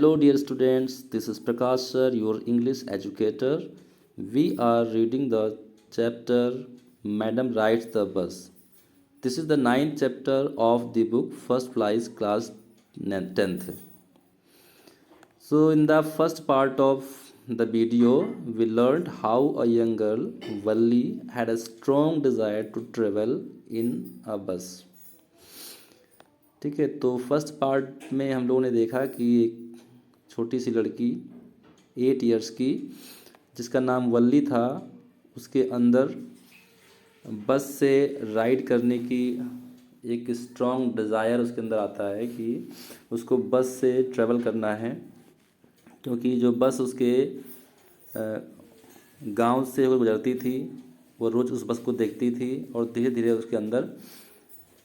Hello, dear students. This is Prakash sir, your English educator. We are reading the chapter Madam Rides the Bus. This is the ninth chapter of the book First Flies Class 10th. So, in the first part of the video, we learned how a young girl, Valli, had a strong desire to travel in a bus. ठीक है, तो first part में हम लोगों ने देखा कि एक छोटी सी लड़की 8 इयर्स की जिसका नाम वल्ली था, उसके अंदर बस से राइड करने की एक स्ट्रॉन्ग डिज़ायर उसके अंदर आता है कि उसको बस से ट्रैवल करना है, क्योंकि जो बस उसके गांव से वो गुजरती थी, वो रोज़ उस बस को देखती थी और धीरे धीरे उसके अंदर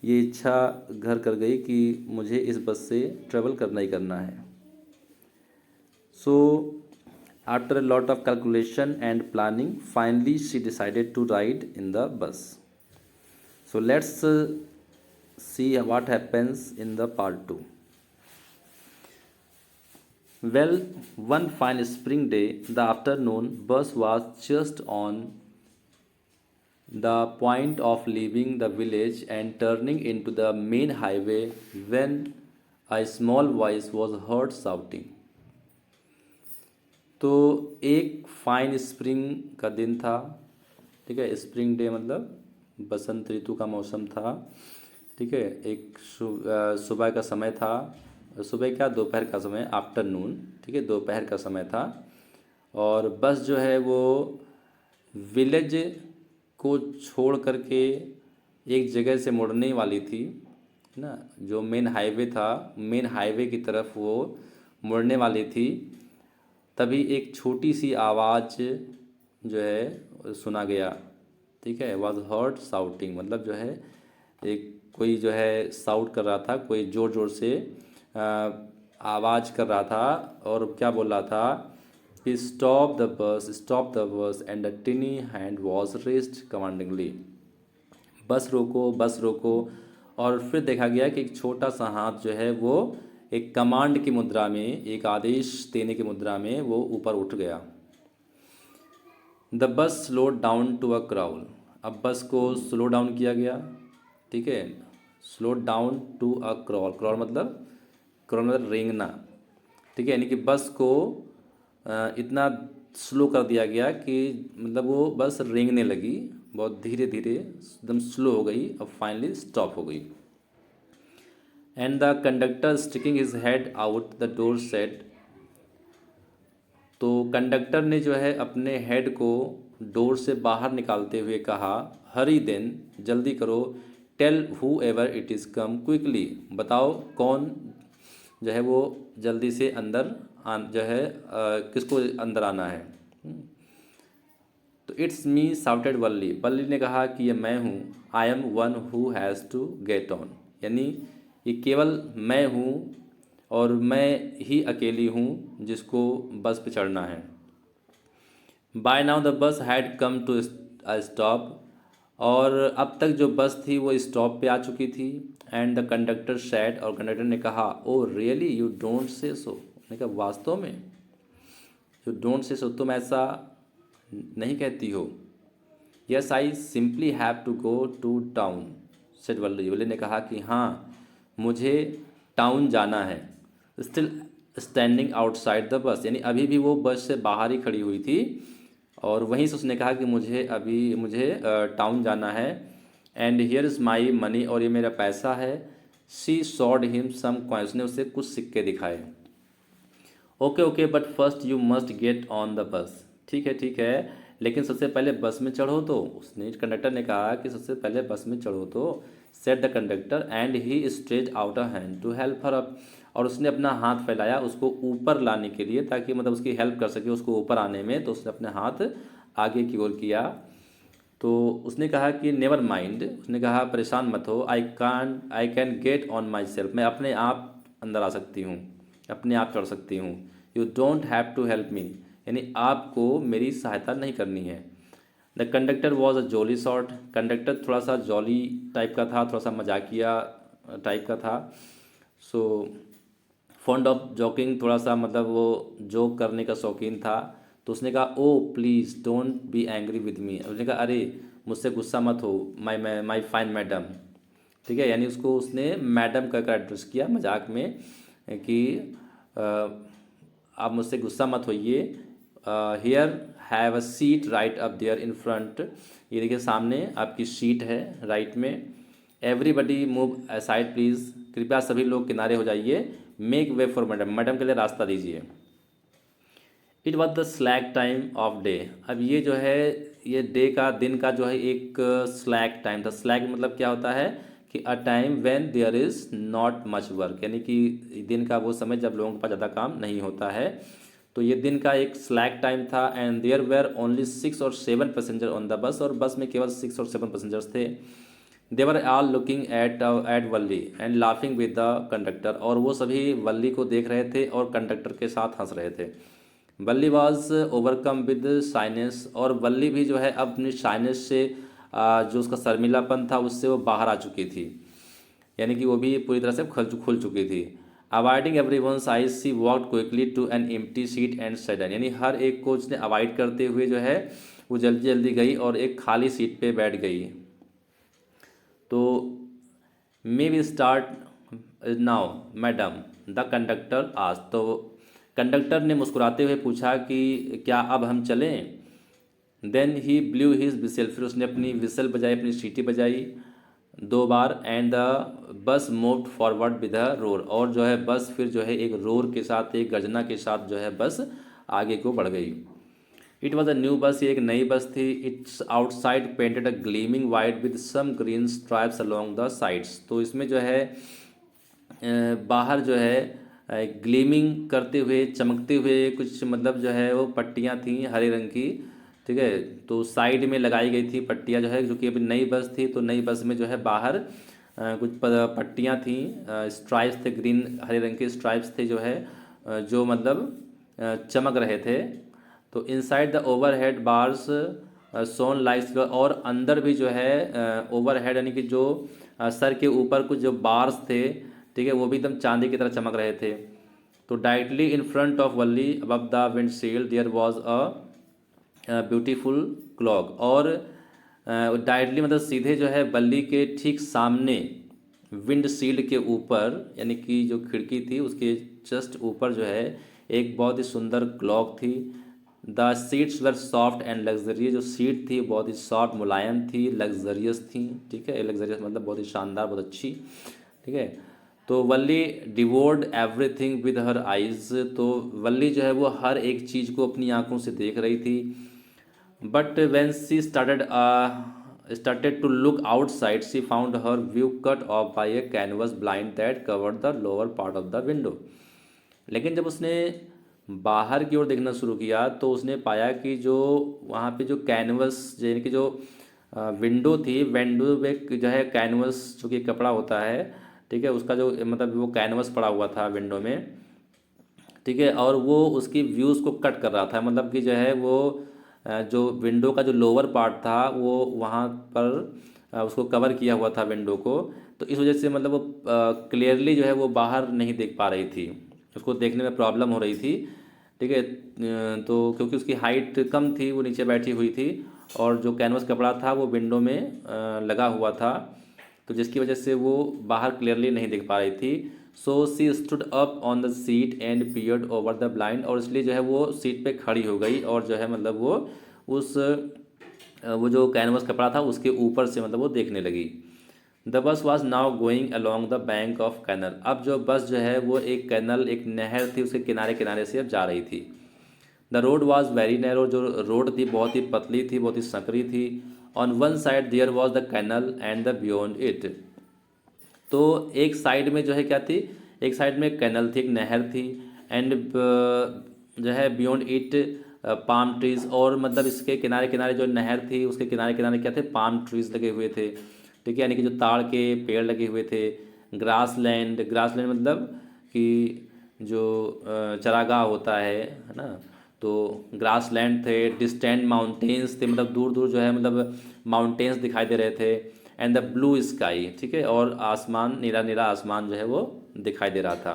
ये इच्छा घर कर गई कि मुझे इस बस से ट्रैवल करना ही करना है. So after a lot of calculation and planning finally she decided to ride in the bus. So let's see what happens in the part 2. Well, one fine spring day, the afternoon bus was just on the point of leaving the village and turning into the main highway when a small voice was heard shouting. तो एक fine spring का दिन था. ठीक है, spring day मतलब बसंत ऋतु का मौसम था. ठीक है, एक सुबह का समय था. सुबह क्या, दोपहर का समय, आफ्टरनून. ठीक है, दोपहर का समय था और बस जो है वो विलेज को छोड़ करके एक जगह से मुड़ने वाली थी ना. जो मेन हाईवे था, मेन हाईवे की तरफ वो मुड़ने वाली थी. तभी एक छोटी सी आवाज़ जो है सुना गया. ठीक है, वाज हर्ड शाउटिंग मतलब जो है एक कोई जो है शाउट कर रहा था, कोई ज़ोर ज़ोर से आवाज़ कर रहा था और क्या बोल रहा था कि stop the bus and the tiny hand was raised commandingly. Bus रोको, बस रोको. और फिर देखा गया कि एक छोटा सा हाथ जो है वो एक कमांड की मुद्रा में, एक आदेश देने की मुद्रा में वो ऊपर उठ गया. The bus slow down to a crawl. अब बस को स्लो डाउन किया गया. ठीक है, slow down to a crawl. Crawl मतलब रेंगना. ठीक है, यानी कि बस को इतना स्लो कर दिया गया कि मतलब वो बस रेंगने लगी, बहुत धीरे धीरे एकदम स्लो हो गई और फाइनली स्टॉप हो गई. And the conductor sticking his head out the door said. तो कंडक्टर ने जो है अपने हेड को डोर से बाहर निकालते हुए कहा, हरी देन, जल्दी करो, tell whoever it is come quickly, बताओ कौन जो है वो जल्दी से अंदर जो है किसको अंदर आना है. तो इट्स मी साउटेड वल्ली. वल्ली ने कहा कि ये मैं हूँ. I am one who has to get on. यानी ये केवल मैं हूँ और मैं ही अकेली हूँ जिसको बस पे चढ़ना है. By now the bus had come to a stop. और अब तक जो बस थी वो स्टॉप पे आ चुकी थी. एंड द कंडक्टर सैड, और कंडक्टर ने कहा, oh really you don't say सो. मैंने कहा वास्तव में, यू डोंट से सो, तुम ऐसा नहीं कहती हो. Yes I simply have to go to town said Valli. Valli ने कहा कि हाँ, मुझे टाउन जाना है. Still standing outside the bus. यानी अभी भी वो बस से बाहर ही खड़ी हुई थी और वहीं से उसने कहा कि मुझे टाउन जाना है. And here is my money, और ये मेरा पैसा है. She showed him some coins. ने उसे कुछ सिक्के दिखाए. Okay but first you must get on the bus. ठीक है, लेकिन सबसे पहले बस में चढ़ो तो. उसने, कंडक्टर ने कहा कि सबसे पहले बस में चढ़ो तो. Said the conductor and he stretch out a hand to help her up. और उसने अपना हाथ फैलाया उसको ऊपर लाने के लिए, ताकि मतलब उसकी हेल्प कर सके उसको ऊपर आने में. तो उसने अपने हाथ आगे की ओर किया. तो उसने कहा कि नेवर माइंड. उसने कहा परेशान मत हो. I can get on my self. मैं अपने आप अंदर आ सकती हूँ, अपने आप चढ़ सकती हूँ. You don't have to help me. यानी आपको मेरी सहायता नहीं करनी है. The conductor was a jolly sort. Conductor थोड़ा सा जॉली टाइप का था, थोड़ा सा मजाकिया टाइप का था. सो फॉन्ड ऑफ जोकिंग, थोड़ा सा मतलब वो जोक करने का शौकीन था। तो उसने कहा ओ please don't be angry with me, उसने कहा अरे मुझसे गुस्सा मत हो, माई माई फाइन मैडम। ठीक है, यानी उसको उसने मैडम का एड्रेस किया मजाक में कि आप मुझसे गुस्सा मत होइए। Here have a seat right up there in front, ये देखिए सामने आपकी सीट है राइट में। एवरीबडी मूव असाइड प्लीज़, कृपया सभी लोग किनारे हो जाइए। Make way for madam, madam के लिए रास्ता दीजिए। It was the slack time of day, अब ये जो है ये डे का दिन का जो है एक स्लैक टाइम था। स्लैक मतलब क्या होता है कि a time when there is not much work, यानी कि दिन का वो समय जब लोगों के पास ज़्यादा काम नहीं होता है। तो ये दिन का एक स्लैक टाइम था। एंड देयर वेयर ओनली 6 और 7 पैसेंजर ऑन द बस, और बस में केवल 6 और 7 पैसेंजर्स थे। They were all looking at Valli and laughing with the conductor, और वो सभी वल्ली को देख रहे थे और कंडक्टर के साथ हंस रहे थे। वल्ली वॉज ओवरकम विद शाइनेस, और वल्ली भी जो है अपनी शाइनेस से जो उसका शर्मिलापन था उससे वो बाहर आ चुकी थी, यानी कि वो भी पूरी तरह से खुल चुकी थी। Avoiding every one's eyes she walked quickly to an empty seat and sudden, यानी हर एक को उसने अवॉइड करते हुए जो है वो जल्दी जल्दी गई और एक खाली सीट पे बैठ गई। तो may we start now madam, the conductor आज, तो कंडक्टर ने मुस्कुराते हुए पूछा कि क्या अब हम चलें। Then he blew his whistle, फिर उसने अपनी विसल बजाई, अपनी सीटी बजाई 2 बार। And the bus moved forward with a roar, और जो है बस फिर जो है एक रोर के साथ, एक गर्जना के साथ जो है बस आगे को बढ़ गई। It was a new bus, ये एक नई बस थी। Its outside painted a gleaming white with some green stripes along the sides, तो इसमें जो है बाहर जो है ग्लीमिंग करते हुए, चमकते हुए कुछ मतलब जो है वो पट्टियाँ थीं हरे रंग की। ठीक है, तो साइड में लगाई गई थी पट्टियाँ जो है, जो कि अभी नई बस थी, तो नई बस में जो है बाहर कुछ पट्टियाँ थीं, स्ट्राइप्स थे, ग्रीन हरे रंग के स्ट्राइप्स थे जो है जो मतलब चमक रहे थे। तो inside the overhead bars shone lights, और अंदर भी जो है ओवरहेड यानी कि जो सर के ऊपर कुछ जो बार्स थे, ठीक है, वो भी एकदम चांदी की तरह चमक रहे थे। तो directly in front of Valli above the windshield there was a beautiful clock, और डायरेक्टली मतलब सीधे जो है बल्ली के ठीक सामने विंडशील्ड के ऊपर, यानी कि जो खिड़की थी उसके जस्ट ऊपर जो है एक बहुत ही सुंदर क्लॉक थी। The seats were soft and luxurious, जो सीट थी बहुत ही सॉफ्ट मुलायम थी, लग्जरियस थी। ठीक है, लग्जरियस मतलब बहुत ही शानदार, बहुत अच्छी। ठीक है, तो वल्ली डिवोर्ड एवरीथिंग विद हर आइज़, तो वल्ली जो है वो हर एक चीज़ को अपनी आंखों से देख रही थी। But when she started to look outside, she found her view cut off by a canvas blind that covered the lower part of the window. लेकिन जब उसने बाहर की ओर देखना शुरू किया तो उसने पाया कि जो वहाँ पे जो कैनवस यानी कि जो विंडो थी, विंडो में जो है कैनवस जो कि कपड़ा होता है, ठीक है, उसका जो मतलब वो कैनवस पड़ा हुआ था विंडो में। ठीक है, और वो उसकी व्यूज़ को कट कर रहा था, मतलब कि जो है वो जो विंडो का जो लोअर पार्ट था वो वहाँ पर उसको कवर किया हुआ था विंडो को। तो इस वजह से मतलब वो क्लियरली जो है वो बाहर नहीं देख पा रही थी, उसको देखने में प्रॉब्लम हो रही थी। ठीक है, तो क्योंकि उसकी हाइट कम थी, वो नीचे बैठी हुई थी, और जो कैनवस कपड़ा था वो विंडो में लगा हुआ था, तो जिसकी वजह से वो बाहर क्लियरली नहीं देख पा रही थी। So she stood up on the seat and peered over the blind, और इसलिए जो है वो सीट पे खड़ी हो गई और जो है मतलब वो उस वो जो कैनवस कपड़ा था उसके ऊपर से मतलब वो देखने लगी। The bus was now going along the bank of canal, अब जो बस जो है वो एक कैनल, एक नहर थी, उसके किनारे किनारे से अब जा रही थी। The road was very narrow, जो रोड थी बहुत ही पतली थी, बहुत ही संकरी थी। On one side there was the canal and the beyond it, तो एक साइड में जो है क्या थी, एक साइड में कैनल थी, एक नहर थी। एंड जो है बियॉन्ड इट पाम ट्रीज, और मतलब इसके किनारे किनारे जो नहर थी उसके किनारे किनारे क्या थे, पाम ट्रीज लगे हुए थे। ठीक है, यानी कि जो ताड़ के पेड़ लगे हुए थे। ग्रास लैंड, ग्रास लैंड मतलब कि जो चरागाह होता है ना, तो ग्रास लैंड थे। डिस्टेंट माउंटेन्स थे, मतलब दूर दूर जो है मतलब माउंटेन्स दिखाई दे रहे थे। एंड द ब्लू स्काई, ठीक है, और आसमान, नीला नीला आसमान जो है वो दिखाई दे रहा था।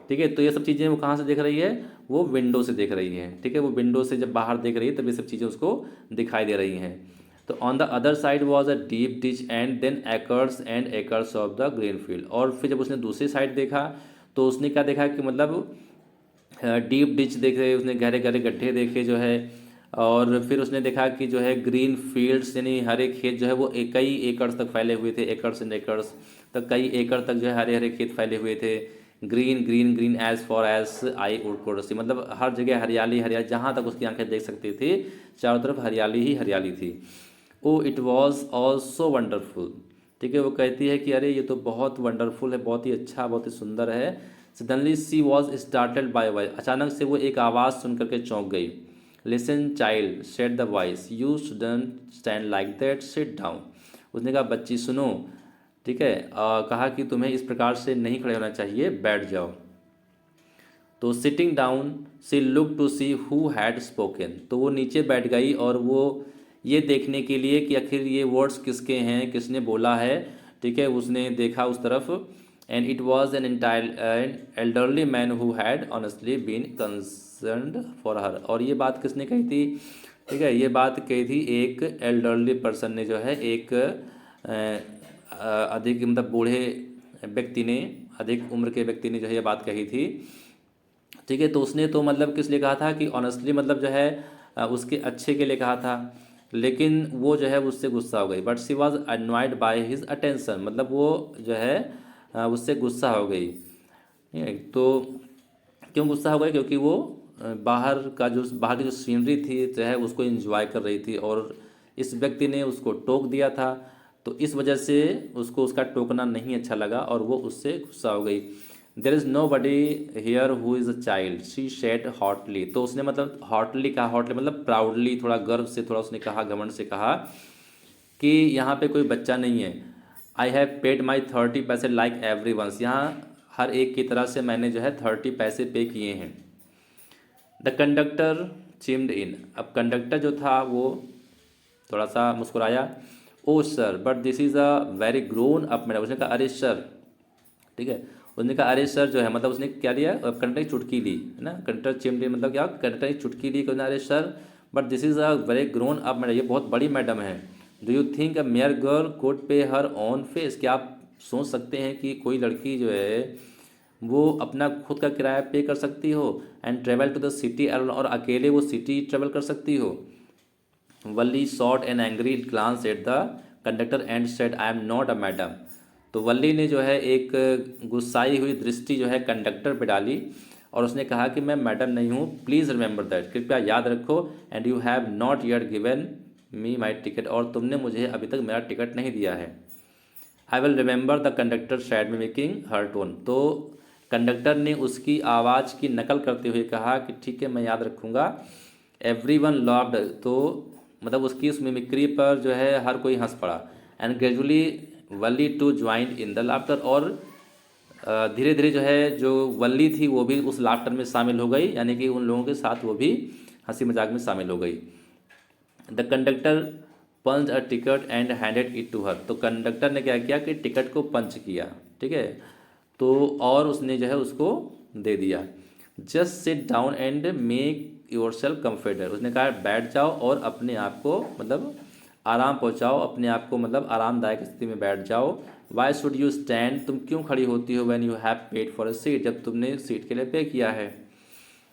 ठीक ठीक है। तो ये सब चीज़ें वो कहाँ से देख रही है, वो विंडो से देख रही है, ठीक है। वो विंडो से जब बाहर देख रही है तब ये सब चीज़ें उसको दिखाई दे रही हैं। तो on the other side was a deep ditch and then acres of the green field. और फिर जब उसने दूसरी साइड देखा तो उसने क्या देखा कि मतलब डीप डिच देखे उसने, गहरे गहरे गड्ढे देखे जो है। और फिर उसने देखा कि जो है ग्रीन फील्ड्स यानी हरे खेत जो है वो कई एकड़ तक फैले हुए थे, एकर्स एंड एकर्स तक, कई एकड़ तक जो है हरे हरे खेत फैले हुए थे। Green green green as far as I could see, मतलब हर जगह हरियाली हरियाली, जहाँ तक उसकी आंखें देख सकती थी चारों तरफ हरियाली ही हरियाली थी। ओ इट वॉज ऑल्सो वंडरफुल, ठीक है। वो कहती है कि अरे ये तो बहुत वंडरफुल है, बहुत ही अच्छा, बहुत ही सुंदर है। Suddenly she was startled by voice, अचानक से वो एक आवाज़ सुन करके चौंक गई। Listen child said the voice, you shouldn't stand like that, sit down. उसने कहा बच्ची सुनो, ठीक है, कहा कि तुम्हें इस प्रकार से नहीं खड़े होना चाहिए, बैठ जाओ। तो sitting down she look to see who had spoken, तो वो नीचे बैठ गई और वो ये देखने के लिए कि आखिर ये वर्ड्स किसके हैं, किसने बोला है, ठीक है। उसने देखा उस तरफ, and it was an elderly man who had honestly been concerned for her. और ये बात किसने कही थी, ठीक है, ये बात कही थी एक एल्डरली पर्सन ने जो है, एक अधिक मतलब बूढ़े व्यक्ति ने, अधिक उम्र के व्यक्ति ने जो है ये बात कही थी, ठीक है। तो उसने तो मतलब किस लिए कहा था कि ऑनेस्टली मतलब जो है उसके अच्छे के लिए कहा था, लेकिन वो जो है उससे गुस्सा हो गई। But she was annoyed by his attention, मतलब वो जो है उससे गुस्सा हो गई, ठीक है। तो क्यों गुस्सा हो गई, क्योंकि वो बाहर की जो सीनरी थी जो है उसको एंजॉय कर रही थी और इस व्यक्ति ने उसको टोक दिया था। तो इस वजह से उसको उसका टोकना नहीं अच्छा लगा और वो उससे गुस्सा हो गई। There is nobody here who is a child, she said hotly. तो उसने मतलब हॉटली कहा, हॉटली मतलब प्राउडली, थोड़ा गर्व से, थोड़ा उसने कहा, घमंड से कहा कि यहाँ पे कोई बच्चा नहीं है। आई हैव पेड माई 30 पैसे लाइक एवरी वंस, यहाँ हर एक की तरह से मैंने जो है 30 पैसे पे किए हैं। द कंडक्टर चिम्ड इन, अब कंडक्टर जो था वो थोड़ा सा मुस्कुराया। Oh sir but this is a very grown up madam, उसने कहा अरे सर, ठीक है। उसने कहा अरे सर जो है, मतलब उसने क्या लिया, कंडक्टर की चुटकी ली है ना, कंडक्टर चिम्ड इन मतलब क्या, कंडक्टर की चुटकी ली, कहना अरे sir but this is a very grown up madam, ये बहुत बड़ी मैडम है। Do you think a mayor girl could पे हर ऑन फेस, क्या आप सोच सकते हैं कि कोई लड़की जो है वो अपना खुद का किराया पे कर सकती हो, and travel to the city, और अकेले वो सिटी ट्रेवल कर सकती हो। Valli shot an angry glance at the conductor and said I am not a madam. तो वल्ली ने जो है एक गुस्साई हुई दृष्टि जो है कंडक्टर पे डाली और उसने कहा कि मैं मैडम नहीं हूँ, प्लीज़ रिमेंबर दैट, कृपया याद रखो, and you have not yet given me my ticket, और तुमने मुझे अभी तक मेरा टिकट नहीं दिया है। I will remember the conductor sad me making her tone, तो कंडक्टर ने उसकी आवाज़ की नकल करते हुए कहा कि ठीक है मैं याद रखूँगा। एवरी वन लव्ड, तो मतलब उसकी उस मिमिक्री पर जो है हर कोई हंस पड़ा। And gradually Valli too join in the laughter, और धीरे धीरे जो है जो वल्ली थी वो भी उस लाफ्टर में शामिल हो गई, यानी कि उन लोगों के साथ वो भी हंसी मजाक में शामिल हो गई। The conductor punch a ticket and handed it to her, तो कंडक्टर ने क्या किया कि टिकट को पंच किया, ठीक है, तो और उसने जो है उसको दे दिया। Just sit down and make your self comfortable, उसने कहा बैठ जाओ और अपने आप को मतलब आराम पहुंचाओ, अपने आप को मतलब आरामदायक स्थिति में बैठ जाओ। वाई शुड यू स्टैंड, तुम क्यों खड़ी होती हो, when you have paid for a seat, जब तुमने सीट के लिए पे किया है।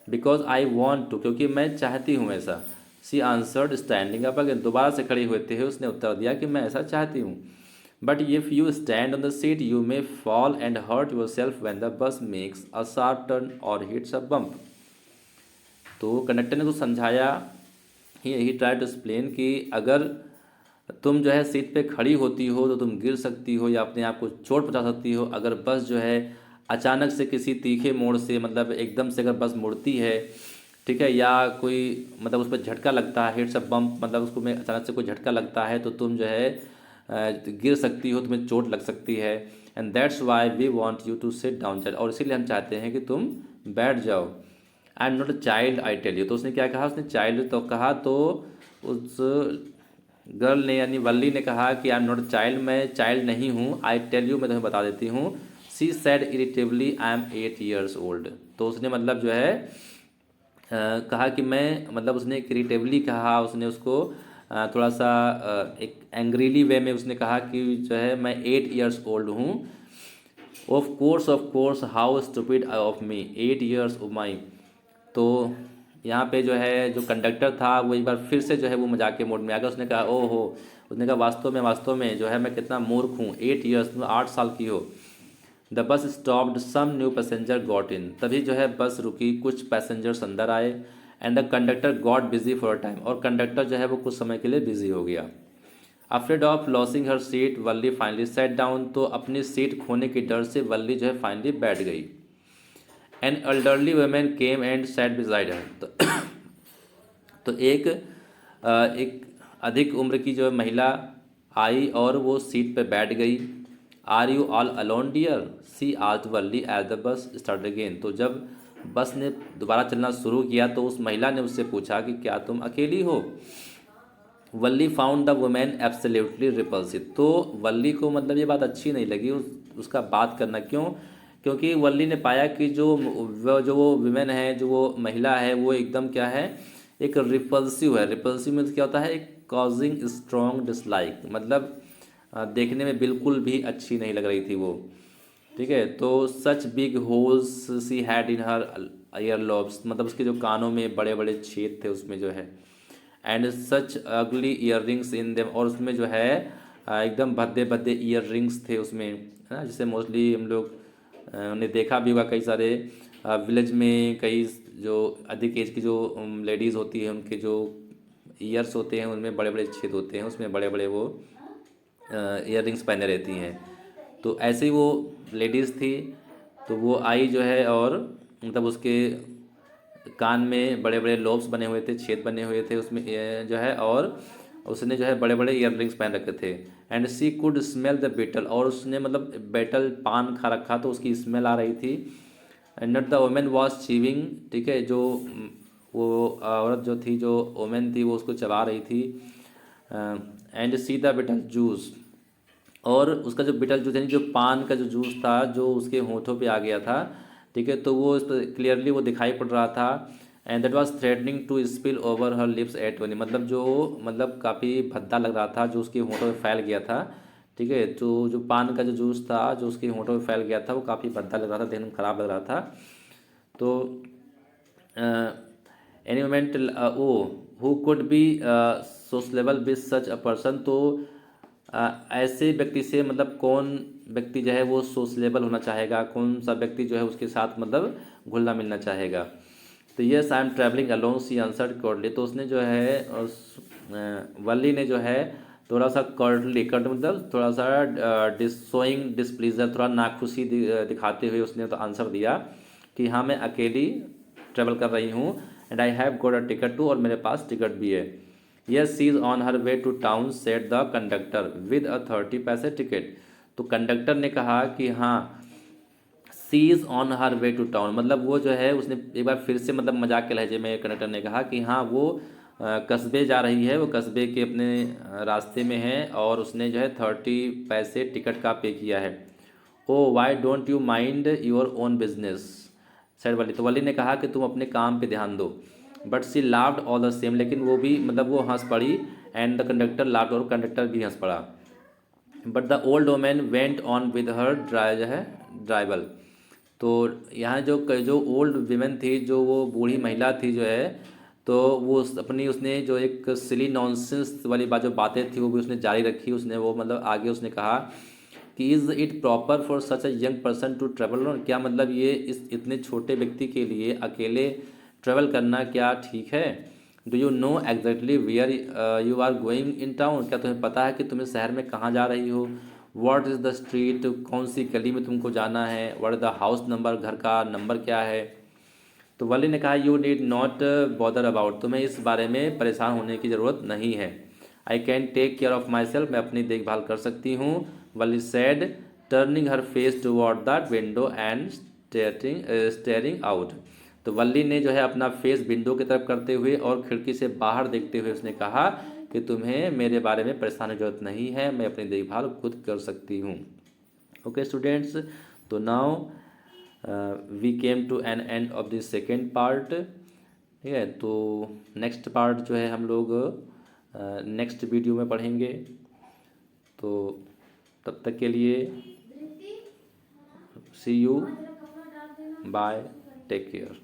बिकॉज आई वॉन्ट टू, क्योंकि मैं चाहती हूँ ऐसा। सी आंसर्ड स्टैंडिंग अप अगेन, दोबारा से खड़ी होते हुए उसने उत्तर दिया कि मैं ऐसा चाहती हूँ। But if you stand on the seat you may fall and hurt yourself when the bus makes a sharp turn और हिट्स अ बम्प। तो कंडक्टर ने कुछ समझाया, ही ट्राई टू एक्सप्लेन कि अगर तुम जो है सीट पे खड़ी होती हो तो तुम गिर सकती हो या अपने आप को चोट पहुंचा सकती हो। अगर बस जो है अचानक से किसी तीखे मोड़ से मतलब एकदम से अगर बस मुड़ती है, ठीक है, या कोई मतलब उस पर झटका लगता है, हिट्स अ बम्प मतलब उसको में अचानक से कोई झटका लगता है तो तुम जो है गिर सकती हो, तुम्हें चोट लग सकती है। And that's why we want you to sit down, और इसीलिए हम चाहते हैं कि तुम बैठ जाओ। I am not a child I tell you, तो उसने क्या कहा, उसने चाइल्ड तो कहा, तो उस गर्ल ने यानी वल्ली ने कहा कि आई एम नॉट अ चाइल्ड, मैं चाइल्ड नहीं हूँ। आई टेल यू, मैं तुम्हें बता देती हूँ। She said irritably I am 8 years old। तो उसने मतलब जो है कहा कि मैं, मतलब उसने इरिटेबली कहा, उसने उसको थोड़ा सा एक एंग्रीली वे में उसने कहा कि जो है मैं 8 years old हूँ। Of course how stupid of me, 8 years of my. तो यहाँ पे जो है जो कंडक्टर था वो एक बार फिर से जो है वो मजाक के मोड में आ गया। उसने कहा ओहो, उसने कहा वास्तव में जो है मैं कितना मूर्ख हूँ, 8 years में 8 साल की हो। The bus stopped, some new passenger got in. तभी जो है बस रुकी, कुछ पैसेंजर्स अंदर आए। And the conductor got busy for a time, और कंडक्टर जो है वो कुछ समय के लिए बिजी हो गया। Afraid of losing her seat Valli finally set down. तो अपनी सीट खोने के डर से वल्ली जो है फाइनली बैठ गई। An elderly women came and set beside her. तो एक अधिक उम्र की जो महिला आई और वो सीट पे बैठ गई। Are you all alone dear, she asked Valli as the bus start again. तो जब बस ने दोबारा चलना शुरू किया तो उस महिला ने उससे पूछा कि क्या तुम अकेली हो। Valli found the women absolutely repulsive. तो वल्ली को मतलब ये बात अच्छी नहीं लगी उसका बात करना। क्यों? क्योंकि वल्ली ने पाया कि जो वो विमेन है, जो वो महिला है, वो एकदम क्या है, एक रिपल्सिव है। रिपल्सिव मीन्स क्या होता है, एक कॉजिंग स्ट्रॉन्ग डिसलाइक, मतलब देखने में बिल्कुल भी अच्छी नहीं लग रही थी वो। ठीक है, तो such big holes she had in her year lobes, मतलब उसके जो कानों में बड़े बड़े छेद थे उसमें जो है। एंड सच अगली ईयर रिंग्स इन देम, और उसमें जो है एकदम भद्दे भद्दे ईयर रिंग्स थे उसमें, है ना। जिसे मोस्टली हम लोग उन्हें देखा भी होगा, कई सारे विलेज में कई जो अधिक एज की जो लेडीज़ होती हैं उनके जो ईयर्स होते हैं उनमें बड़े बड़े छेद होते हैं, उसमें बड़े बड़े वो ईयर रिंग्स पहने रहती हैं। तो ऐसे ही वो लेडीज़ थी। तो वो आई जो है और मतलब उसके कान में बड़े बड़े लोब्स बने हुए थे, छेद बने हुए थे उसमें जो है, और उसने जो है बड़े बड़े ईयर रिंग्स पहन रखे थे। And she could smell the betel, और उसने मतलब बेटल पान खा रखा तो उसकी स्मेल आ रही थी। And not the women was chewing, ठीक है, जो वो औरत जो थी, जो वोमेन थी, वो उसको चबा रही थी। And she the betel juice, और उसका जो बिटल जूस यानी जो पान का जो जूस था जो उसके होठों पे आ गया था, ठीक है, तो वो क्लियरली वो दिखाई पड़ रहा था। And that was threatening to spill over her lips at once, मतलब जो मतलब काफ़ी भद्दा लग रहा था जो उसके होठों में फैल गया था। ठीक है, तो जो पान का जो जूस था जो उसके होठों में फैल गया था वो काफ़ी भद्दा लग रहा था, देखने में ख़राब लग रहा था। तो any moment oh who could be sociable with such a person. तो ऐसे व्यक्ति से मतलब कौन व्यक्ति जो है वो सोशलेबल होना चाहेगा, कौन सा व्यक्ति जो है उसके साथ मतलब घुलना मिलना चाहेगा। तो yes I am travelling alone, she answered curtly. तो उसने जो है वल्ली ने जो है थोड़ा सा कर्डली, कर्ड मतलब थोड़ा सा शोइंग डिसप्लीजर, थोड़ा नाखुशी दिखाते हुए उसने तो आंसर दिया कि हाँ मैं अकेली ट्रैवल कर रही हूँ। And I have got a ticket too, और मेरे पास टिकट भी है। Yes she is on her way to town said the conductor with a 30 पैसे टिकट। तो कंडक्टर ने कहा कि हाँ she is on her way to town, मतलब वो जो है उसने एक बार फिर से मतलब मजाक के लहजे में कंडक्टर ने कहा कि हाँ वो कस्बे जा रही है, वो कस्बे के अपने रास्ते में है, और उसने जो है 30 पैसे टिकट का पे किया है। Oh why don't you mind your own business, said Wally. तो वली ने कहा कि तुम अपने काम पे ध्यान दो। But she laughed all the same, लेकिन वो भी मतलब वो हंस पड़ी। एंड द कंडक्टर लाफ्ड, और कंडक्टर भी हंस पड़ा। But the old women went on with her drivel. तो यहाँ जो ओल्ड वीमेन थी, जो वो बूढ़ी महिला थी जो है, तो वो अपनी उसने जो एक सिली नॉनसेंस वाली जो बातें थी वो भी उसने जारी रखी। उसने वो मतलब आगे उसने कहा कि is it proper for such a young person to travel on, क्या मतलब ये इस इतने छोटे व्यक्ति के लिए अकेले ट्रेवल करना क्या ठीक है। Do you know exactly where you are going in town, क्या तुम्हें पता है कि तुम्हें शहर में कहाँ जा रही हो। व्हाट इज़ द स्ट्रीट, कौन सी गली में तुमको जाना है। What is the house number, घर का नंबर क्या है। तो वली ने कहा you need not bother about, तुम्हें इस बारे में परेशान होने की ज़रूरत नहीं है। I can take care of myself, मैं अपनी देखभाल कर सकती हूँ। Wally said turning her face toward the window and staring out. तो वल्ली ने जो है अपना फेस विंडो की तरफ करते हुए और खिड़की से बाहर देखते हुए उसने कहा कि तुम्हें मेरे बारे में परेशान की जरूरत नहीं है, मैं अपनी देखभाल खुद कर सकती हूँ। ओके स्टूडेंट्स, तो now we came to an end of this second part. ठीक है, तो नेक्स्ट पार्ट जो है हम लोग नेक्स्ट वीडियो में पढ़ेंगे। तो तब तक के लिए सी यू, बाय, टेक केयर।